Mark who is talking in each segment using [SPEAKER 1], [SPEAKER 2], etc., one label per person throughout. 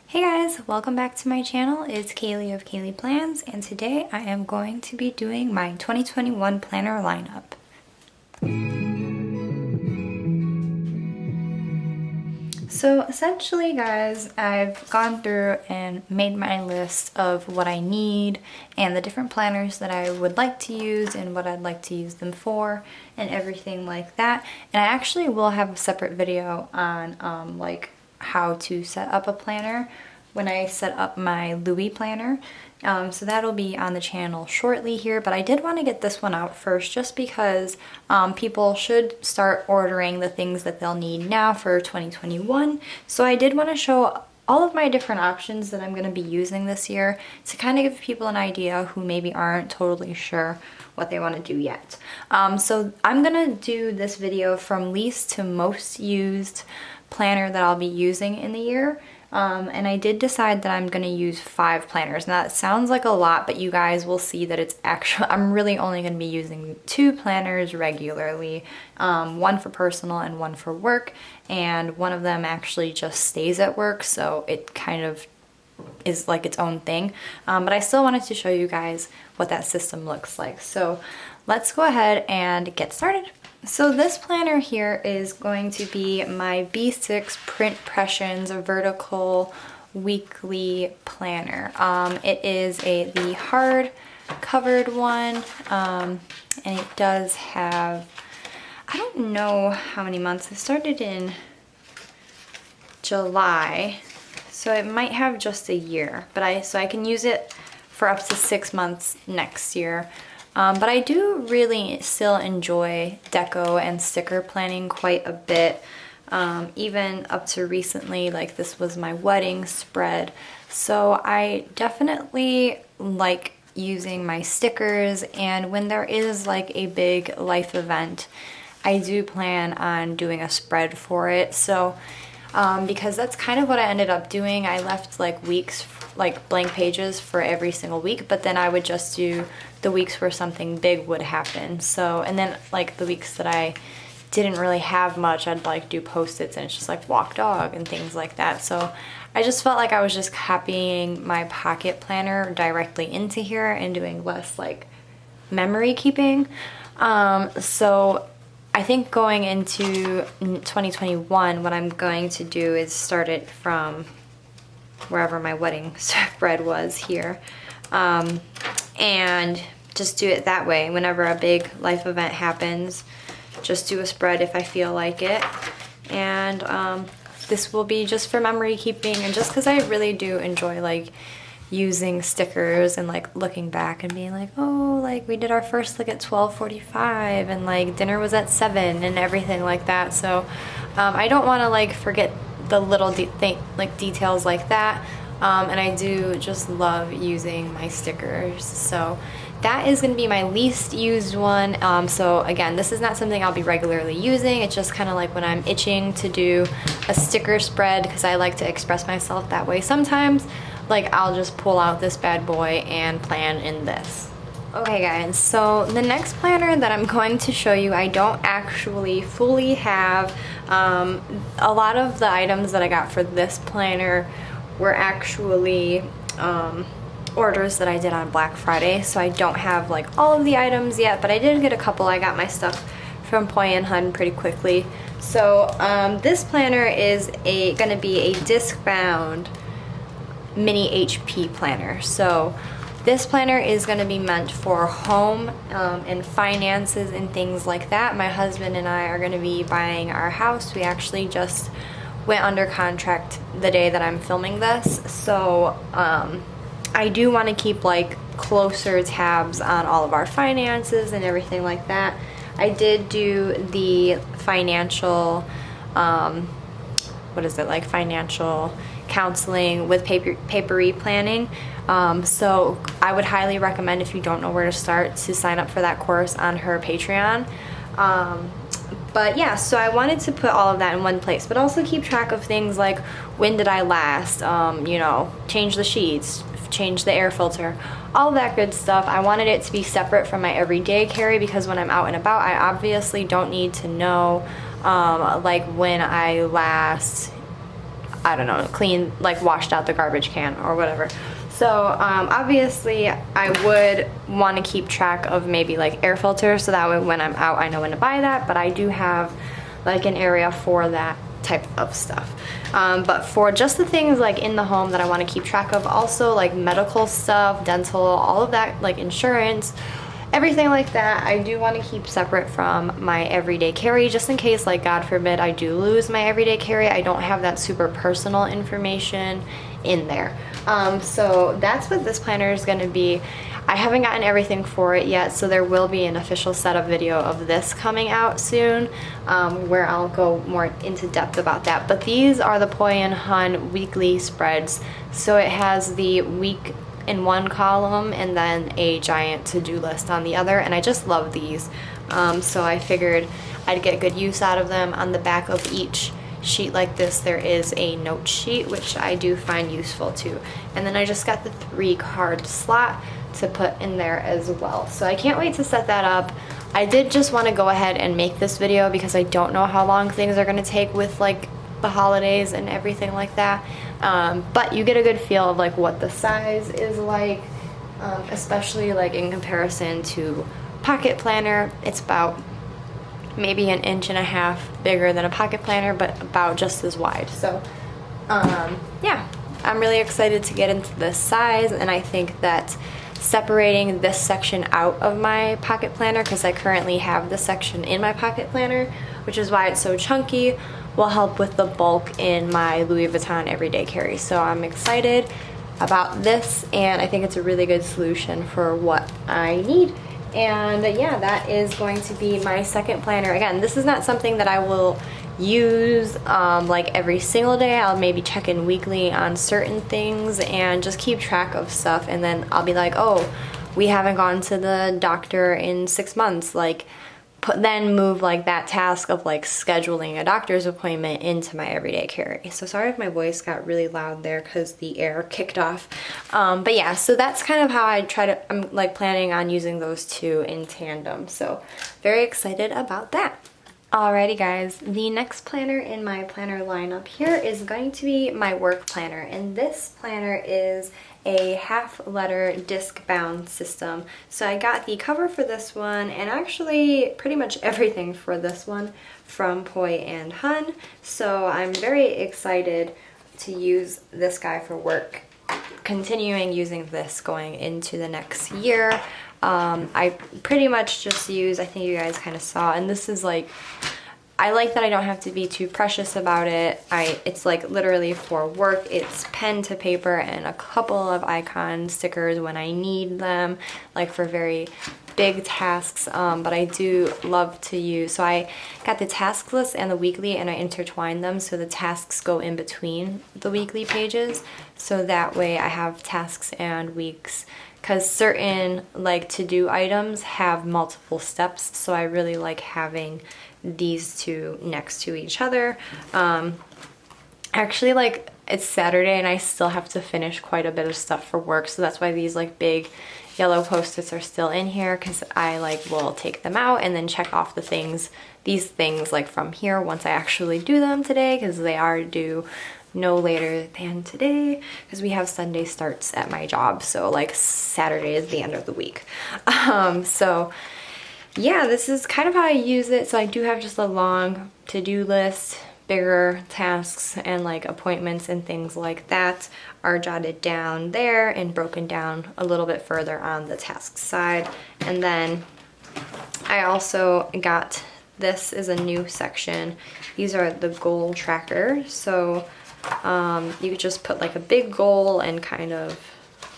[SPEAKER 1] Hey guys, welcome back to my channel. It's Kaylee of Kaylee Plans, and today I am going to be doing my 2021 planner lineup. So essentially guys, I've gone through and made my list of what I need and the different planners that I would like to use and what I'd like to use them for and everything like that. And I actually will have a separate video on like how to set up a planner when I set up my Louis planner. So that'll be on the channel shortly here, but I did want to get this one out first just because people should start ordering the things that they'll need now for 2021. So I did want to show all of my different options that I'm going to be using this year to kind of give people an idea who maybe aren't totally sure what they want to do yet. So I'm going to do this video from least to most used planner that I'll be using in the year. And I did decide that I'm going to use 5 planners. Now that sounds like a lot, but you guys will see that it's actually, I'm really only going to be using 2 planners regularly. One for personal and one for work, and one of them actually just stays at work, so it kind of is like its own thing. But I still wanted to show you guys what that system looks like. So let's go ahead and get started. So this planner here is going to be my B6 PrintPression's vertical weekly planner. It is the hard covered one, and it does have, I don't know how many months. It started in July, so it might have just a year, but so I can use it for up to 6 months next year. But I do really still enjoy deco and sticker planning quite a bit, even up to recently. Like this was my wedding spread, so I definitely like using my stickers, and when there is like a big life event, I do plan on doing a spread for it. So because that's kind of what I ended up doing. I left like weeks, like blank pages for every single week, but then I would just do the weeks where something big would happen. So, and then like the weeks that I didn't really have much, I'd like do post-its, and it's just like walk dog and things like that. So I just felt like I was just copying my pocket planner directly into here and doing less like memory keeping. So I think going into 2021, what I'm going to do is start it from wherever my wedding spread was here, and just do it that way. Whenever a big life event happens, just do a spread if I feel like it. And this will be just for memory keeping, and just because I really do enjoy like using stickers and like looking back and being like, oh, like we did our first look at 12:45 and like dinner was at 7 and everything like that. So I don't want to like forget the little details like that, and I do just love using my stickers. So that is going to be my least used one. So again, this is not something I'll be regularly using. It's just kind of like when I'm itching to do a sticker spread, because I like to express myself that way sometimes. Like I'll just pull out this bad boy and plan in this. Okay guys, so the next planner that I'm going to show you, I don't actually fully have. A lot of the items that I got for this planner were actually orders that I did on Black Friday, so I don't have like all of the items yet, but I did get a couple. I got my stuff from Poi & Hun pretty quickly. So this planner is going to be a Discbound mini HP planner. So this planner is going to be meant for home and finances and things like that. My husband and I are going to be buying our house. We actually just went under contract the day that I'm filming this, so I do want to keep like closer tabs on all of our finances and everything like that. I did do the financial financial counseling with papery planning. So I would highly recommend, if you don't know where to start, to sign up for that course on her Patreon. But yeah, so I wanted to put all of that in one place, but also keep track of things like when did I last, you know, change the sheets, change the air filter, all that good stuff. I wanted it to be separate from my everyday carry, because when I'm out and about, I obviously don't need to know like when I last I don't know, clean, like washed out the garbage can or whatever. So obviously I would want to keep track of maybe like air filters, so that way when I'm out I know when to buy that, but I do have like an area for that type of stuff. But for just the things like in the home that I want to keep track of, also like medical stuff, dental, all of that, like insurance, everything like that, I do want to keep separate from my everyday carry, just in case, like God forbid, I do lose my everyday carry. I don't have that super personal information in there. So that's what this planner is going to be. I haven't gotten everything for it yet, so there will be an official setup video of this coming out soon, where I'll go more into depth about that. But these are the Poi and Hun weekly spreads. So it has the week in one column and then a giant to-do list on the other, and I just love these. So I figured I'd get good use out of them. On the back of each sheet like this there is a note sheet, which I do find useful too. And then I just got the 3-card slot to put in there as well. So I can't wait to set that up. I did just want to go ahead and make this video because I don't know how long things are going to take with like the holidays and everything like that. But you get a good feel of like what the size is like, especially like in comparison to pocket planner. It's about maybe 1.5 inches bigger than a pocket planner, but about just as wide. So yeah, I'm really excited to get into this size, and I think that separating this section out of my pocket planner, because I currently have this section in my pocket planner, which is why it's so chunky, will help with the bulk in my Louis Vuitton everyday carry. So I'm excited about this, and I think it's a really good solution for what I need. And yeah, that is going to be my second planner. Again, this is not something that I will use like every single day. I'll maybe check in weekly on certain things and just keep track of stuff, and then I'll be like, oh, we haven't gone to the doctor in 6 months, like then move like that task of like scheduling a doctor's appointment into my everyday carry. So sorry if my voice got really loud there because the air kicked off. But yeah, so that's kind of how I'm like planning on using those two in tandem. So very excited about that. Alrighty guys, the next planner in my planner lineup here is going to be my work planner, and this planner is a half-letter disc-bound system. So I got the cover for this one, and actually pretty much everything for this one from Poi and Hun. So I'm very excited to use this guy for work, continuing using this going into the next year. I pretty much just use, I think you guys kind of saw, and this is like, I like that I don't have to be too precious about it. It's like literally for work. It's pen to paper and a couple of icon stickers when I need them, like for very big tasks. But I do love to use, so I got the task list and the weekly, and I intertwine them so the tasks go in between the weekly pages. So that way I have tasks and weeks, because certain like to-do items have multiple steps, so I really like having these two next to each other. Actually, like, it's Saturday and I still have to finish quite a bit of stuff for work, so that's why these like big yellow post-its are still in here, because I like will take them out and then check off these things like from here once I actually do them today, because they are due no later than today, because we have Sunday starts at my job, so like Saturday is the end of the week. So yeah, this is kind of how I use it. So I do have just a long to-do list, bigger tasks and like appointments and things like that are jotted down there and broken down a little bit further on the task side. And then I also got, this is a new section. These are the goal tracker. So you could just put like a big goal and kind of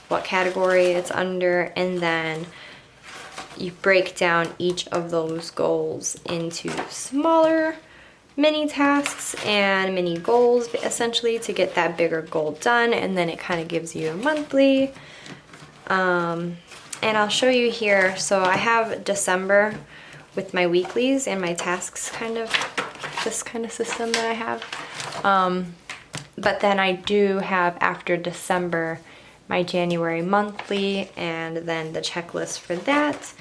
[SPEAKER 1] what category it's under, and then you break down each of those goals into smaller mini tasks and mini goals, essentially, to get that bigger goal done. And then it kind of gives you a monthly. And I'll show you here. So I have December with my weeklies and my tasks, kind of this kind of system that I have. But then I do have, after December, my January monthly, and then the checklist for that.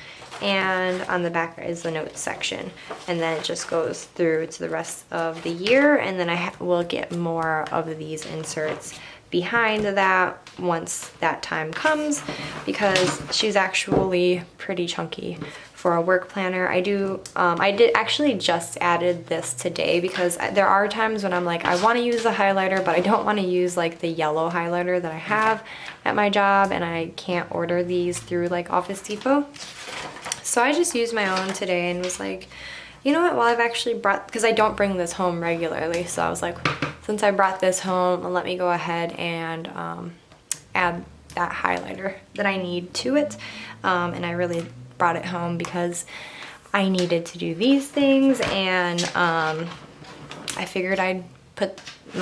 [SPEAKER 1] and on the back is the notes section, and then it just goes through to the rest of the year, and then I will get more of these inserts behind that once that time comes, because she's actually pretty chunky for a work planner. I did actually just added this today because there are times when I'm like, I want to use the highlighter, but I don't want to use like the yellow highlighter that I have at my job, and I can't order these through like Office Depot. So I just used my own today and was like, you know what, well, I've actually brought, because I don't bring this home regularly, so I was like, since I brought this home, let me go ahead and add that highlighter that I need to it. And I really brought it home because I needed to do these things, and I figured I'd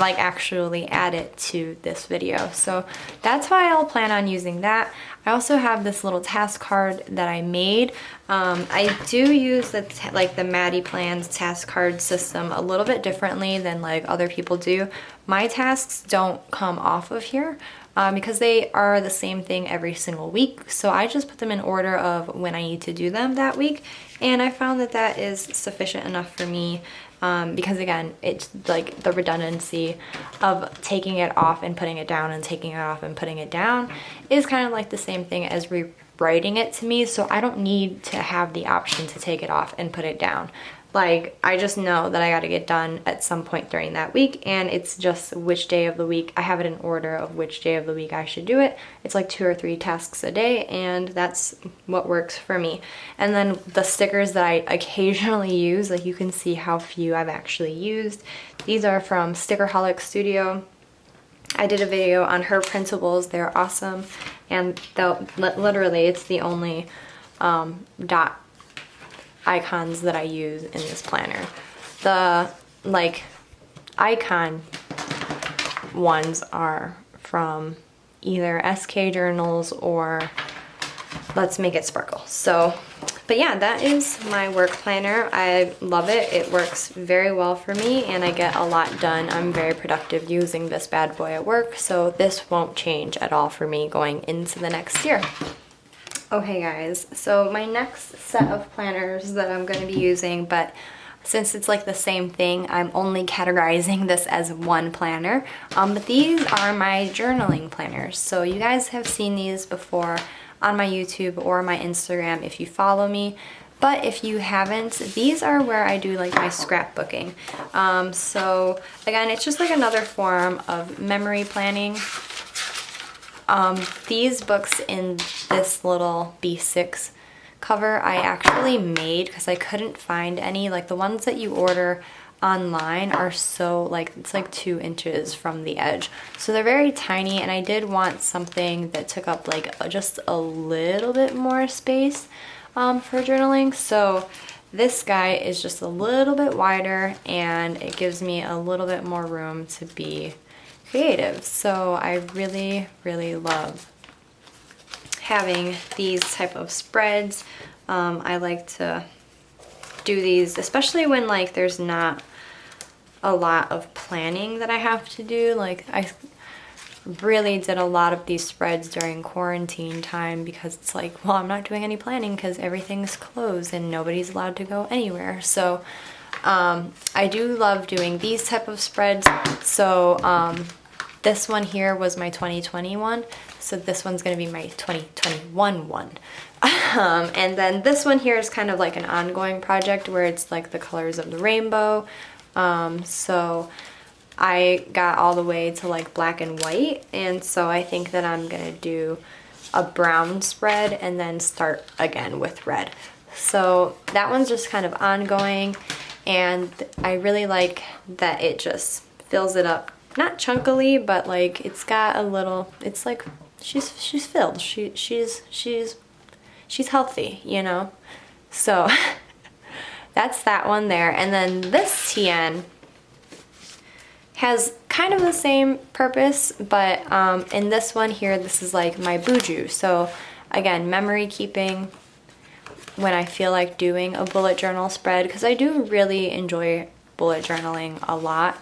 [SPEAKER 1] actually add it to this video. So that's why I'll plan on using that. I also have this little task card that I made. I do use the Maddie Plans task card system a little bit differently than like other people do. My tasks don't come off of here because they are the same thing every single week. So I just put them in order of when I need to do them that week. And I found that that is sufficient enough for me. Because again, it's like the redundancy of taking it off and putting it down and taking it off and putting it down is kind of like the same thing as rewriting it to me, so I don't need to have the option to take it off and put it down. Like, I just know that I got to get done at some point during that week, and it's just which day of the week. I have it in order of which day of the week I should do it. It's like 2 or 3 tasks a day, and that's what works for me. And then the stickers that I occasionally use, like you can see how few I've actually used. These are from Stickerholic Studio. I did a video on her printables. They're awesome, and literally it's the only dot icons that I use in this planner. The like icon ones are from either SK Journals or Let's Make It Sparkle. So, but yeah, that is my work planner. I love it. It works very well for me, and I get a lot done. I'm very productive using this bad boy at work, so this won't change at all for me going into the next year. Okay guys, so my next set of planners that I'm going to be using, but since it's like the same thing, I'm only categorizing this as one planner. But these are my journaling planners. So you guys have seen these before on my YouTube or my Instagram if you follow me. But if you haven't, these are where I do like my scrapbooking. So again, it's just like another form of memory planning. These books in this little B6 cover I actually made because I couldn't find any. Like the ones that you order online are so like, it's like 2 inches from the edge. So they're very tiny, and I did want something that took up like just a little bit more space for journaling. So this guy is just a little bit wider, and it gives me a little bit more room to be creative. So I really, really love having these type of spreads. I like to do these, especially when like there's not a lot of planning that I have to do. Like I really did a lot of these spreads during quarantine time because it's like, well, I'm not doing any planning because everything's closed and nobody's allowed to go anywhere. So I do love doing these type of spreads. So this one here was my 2021, so this one's going to be my 2021 one. And then this one here is kind of like an ongoing project where it's like the colors of the rainbow. So I got all the way to like black and white, and so I think that I'm going to do a brown spread and then start again with red. So that one's just kind of ongoing, and I really like that it just fills it up. Not chunkily, but like it's got a little, it's like she's filled. She's healthy, you know? So that's that one there. And then this TN has kind of the same purpose, but in this one here, this is like my Bujo. So again, memory keeping when I feel like doing a bullet journal spread, because I do really enjoy bullet journaling a lot.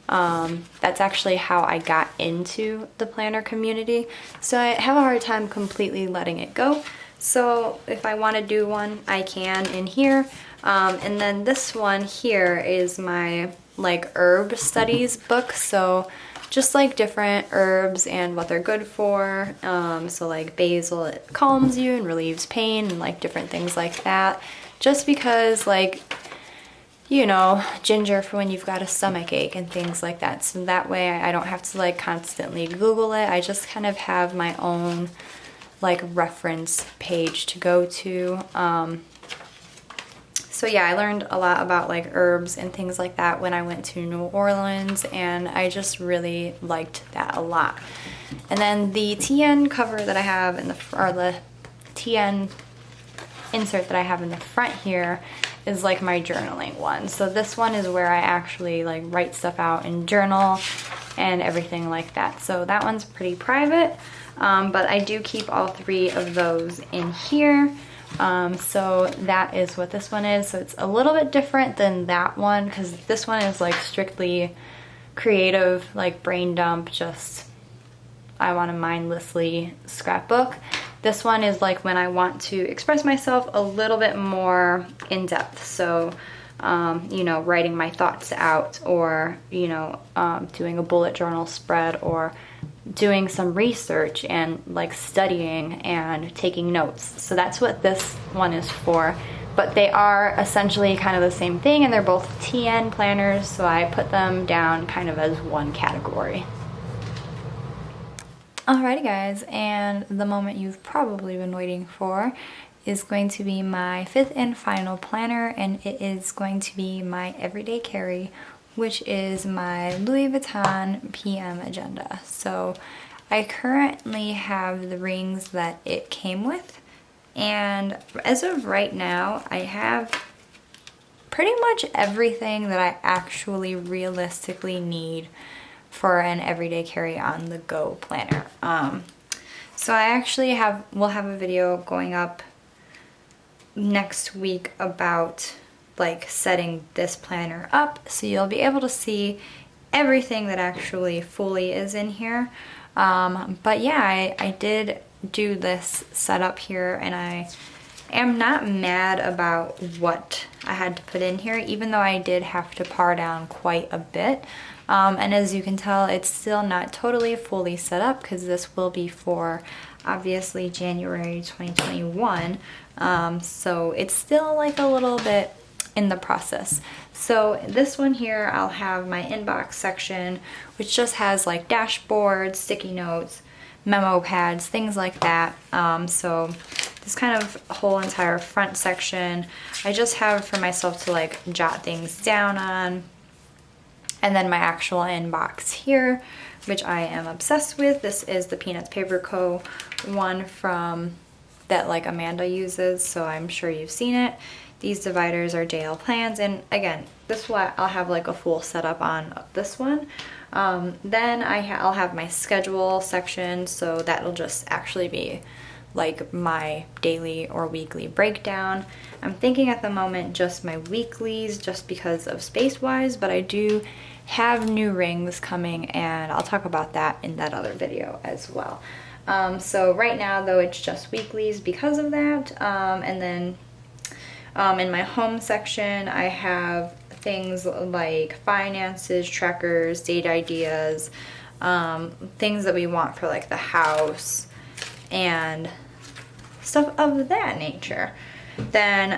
[SPEAKER 1] That's actually how I got into the planner community, so I have a hard time completely letting it go. So if I want to do one, I can in here. And then this one here is my like herb studies book. So just like different herbs and what they're good for. So like basil, it calms you and relieves pain and like different things like that. Just because like, you know, ginger for when you've got a stomach ache and things like that. So that way I don't have to like constantly Google it. I just kind of have my own like reference page to go to. So yeah, I learned a lot about like herbs and things like that when I went to New Orleans, and I just really liked that a lot. And then the TN cover that I have in the, or the TN insert that I have in the front here is like my journaling one. So this one is where I actually like write stuff out and journal and everything like that. So that one's pretty private, but I do keep all three of those in here. So that is what this one is. So it's a little bit different than that one because this one is like strictly creative, like brain dump, just I want to mindlessly scrapbook. This one is like when I want to express myself a little bit more in depth. So, you know, writing my thoughts out, or, you know, doing a bullet journal spread, or doing some research and like studying and taking notes. So that's what this one is for. But they are essentially kind of the same thing, and they're both TN planners, so I put them down kind of as one category. Alrighty guys, and the moment you've probably been waiting for is going to be my fifth and final planner, and it is going to be my everyday carry, which is my Louis Vuitton PM agenda. So I currently have the rings that it came with, and as of right now, I have pretty much everything that I actually realistically need for an everyday carry on the go planner. So I actually will have a video going up next week about like setting this planner up, so you'll be able to see everything that actually fully is in here. But yeah, I did do this setup here, and I am not mad about what I had to put in here, even though I did have to pare down quite a bit. And as you can tell, it's still not totally fully set up because this will be for obviously January 2021. So it's still like a little bit in the process. So this one here, I'll have my inbox section, which just has like dashboards, sticky notes, memo pads, things like that. So this kind of whole entire front section, I just have for myself to like jot things down on. And then my actual inbox here, which I am obsessed with. This is the Peanuts Paper Co. one from that like Amanda uses, so I'm sure you've seen it. These dividers are JL plans, and again, this one I'll have like a full setup on this one. Then I'll have my schedule section, so that'll just actually be like my daily or weekly breakdown. I'm thinking at the moment just my weeklies, just because of space wise, but I do have new rings coming, and I'll talk about that in that other video as well. So right now though, it's just weeklies because of that. And then in my home section, I have things like finances, trackers, date ideas, things that we want for like the house and stuff of that nature. Then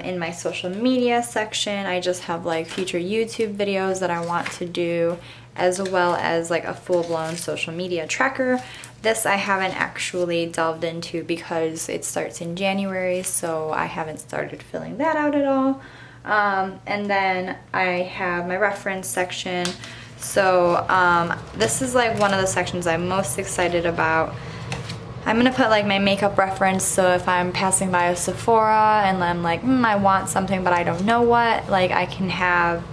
[SPEAKER 1] in my social media section, I just have like future YouTube videos that I want to do, as well as like a full-blown social media tracker. This I haven't actually delved into because it starts in January, so I haven't started filling that out at all. And then I have my reference section. So this is like one of the sections I'm most excited about. I'm gonna put like my makeup reference, so if I'm passing by a Sephora and I'm like, I want something but I don't know what, like I can have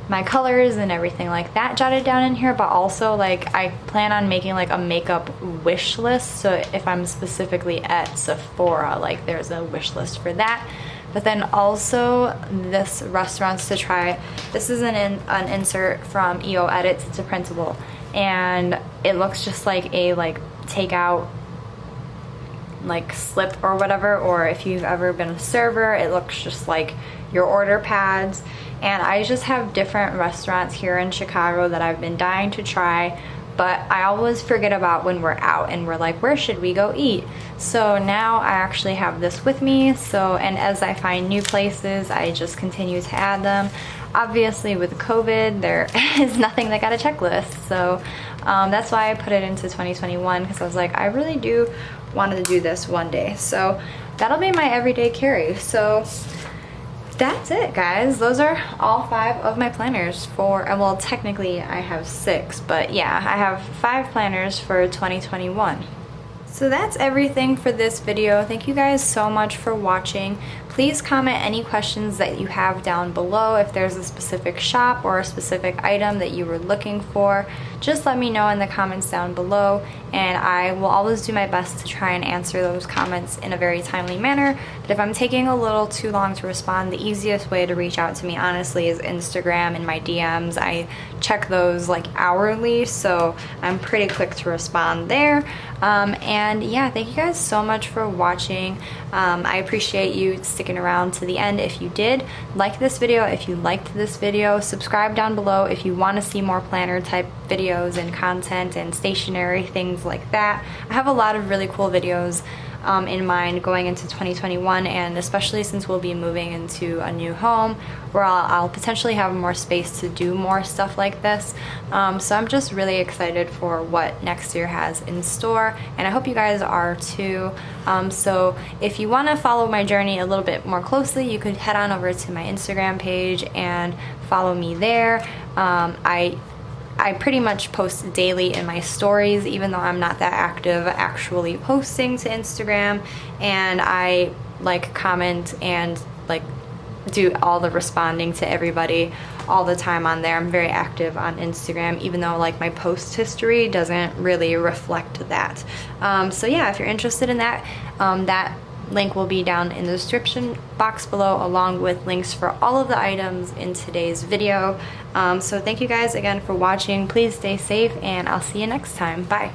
[SPEAKER 1] my colors and everything like that jotted down in here. But also like I plan on making like a makeup wish list, so if I'm specifically at Sephora, like there's a wish list for that. But then also this restaurants to try. This is an insert from EO Edits. It's a printable, and it looks just like a takeout like slip or whatever, or if you've ever been a server, it looks just like your order pads. And I just have different restaurants here in Chicago that I've been dying to try, but I always forget about when we're out and we're like, where should we go eat? So now I actually have this with me. So, and as I find new places, I just continue to add them. Obviously with COVID, there is nothing that got a checklist. So that's why I put it into 2021, because I was like, I really do want to do this one day. So that'll be my everyday carry. So that's it, guys. Those are all 5 of my planners for, well, technically I have 6, but yeah, I have 5 planners for 2021. So that's everything for this video. Thank you guys so much for watching. Please comment any questions that you have down below. If there's a specific shop or a specific item that you were looking for, just let me know in the comments down below, and I will always do my best to try and answer those comments in a very timely manner. But if I'm taking a little too long to respond, the easiest way to reach out to me honestly is Instagram and my DMs. I check those like hourly, so I'm pretty quick to respond there. And yeah, thank you guys so much for watching. I appreciate you sticking around to the end. If you did like this video, if you liked this video, subscribe down below if you want to see more planner type videos and content and stationery, things like that. I have a lot of really cool videos in mind going into 2021, and especially since we'll be moving into a new home where I'll potentially have more space to do more stuff like this. So I'm just really excited for what next year has in store, and I hope you guys are too. So if you want to follow my journey a little bit more closely, you could head on over to my Instagram page and follow me there. I pretty much post daily in my stories, even though I'm not that active actually posting to Instagram, and I like comment and like do all the responding to everybody all the time on there. I'm very active on Instagram, even though like my post history doesn't really reflect that. So yeah, if you're interested in that, that link will be down in the description box below, along with links for all of the items in today's video. So thank you guys again for watching. Please stay safe, and I'll see you next time. Bye.